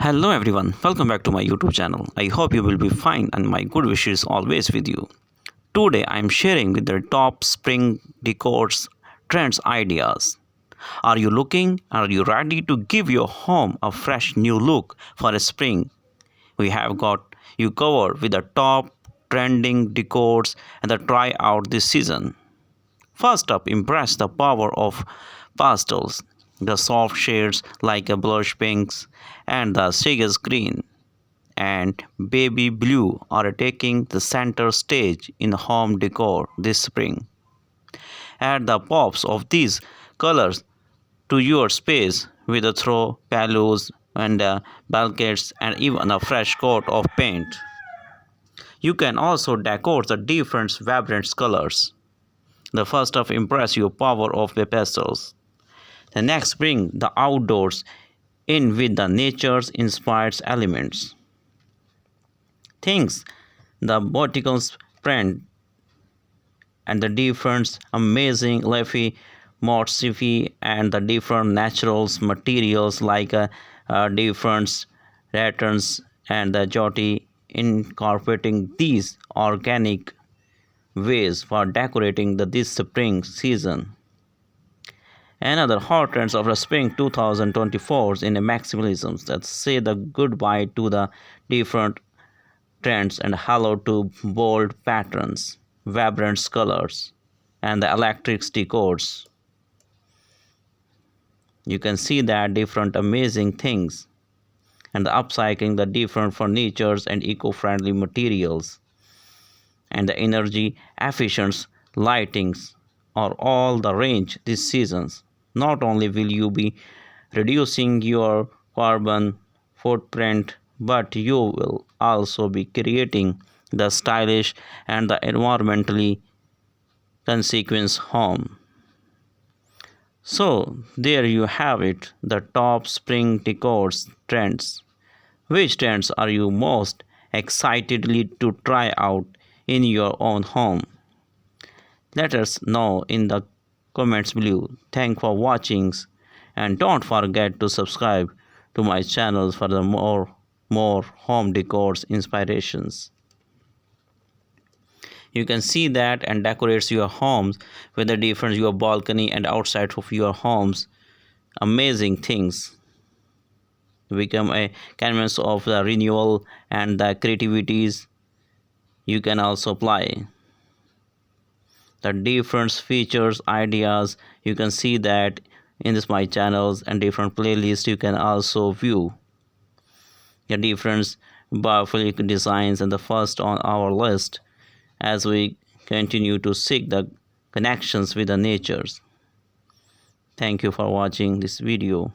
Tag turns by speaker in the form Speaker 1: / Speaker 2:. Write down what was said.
Speaker 1: Hello everyone, welcome back to my YouTube channel. I hope you will be fine and my good wishes always with you. Today I am sharing with the top spring decors trends ideas. Are you looking? Are you ready to give your home a fresh new look for a spring? We have got you covered with the top trending decors and the try out this season. First up, embrace the power of pastels. The soft shades like a blush pinks and the sage green and baby blue are taking the center stage in home decor this spring. Add the pops of these colors to your space with a throw pillows and blankets and even a fresh coat of paint. You can also decorate the different vibrant colors. The first of impress your power of the pastels. The next bring the outdoors in with the nature's inspired elements. Things the botanicals print and the different amazing leafy motifs and the different natural materials like different ratans and the joti incorporating these organic ways for decorating this spring season. Another hot trends of the spring 2024 in the maximalism that say the goodbye to the different trends and hello to bold patterns, vibrant colors, and the electric decors. You can see that different amazing things and the upcycling the different furnitures and eco-friendly materials and the energy efficient lightings are all the range this seasons. Not only will you be reducing your carbon footprint, but you will also be creating the stylish and the environmentally consequence home. So there you have it, the top spring decors trends. Which trends are you most excitedly to try out in your own home? Let us know in the comments below. Thanks for watching and don't forget to subscribe to my channel for the more home decors inspirations. You can see that and decorates your homes with the different your balcony and outside of your homes. Amazing things become a canvas of the renewal and the creativities you can also apply the different features ideas. You can see that in this my channels and different playlists. You can also view the different powerful designs and the first on our list as we continue to seek the connections with the natures. Thank you for watching this video.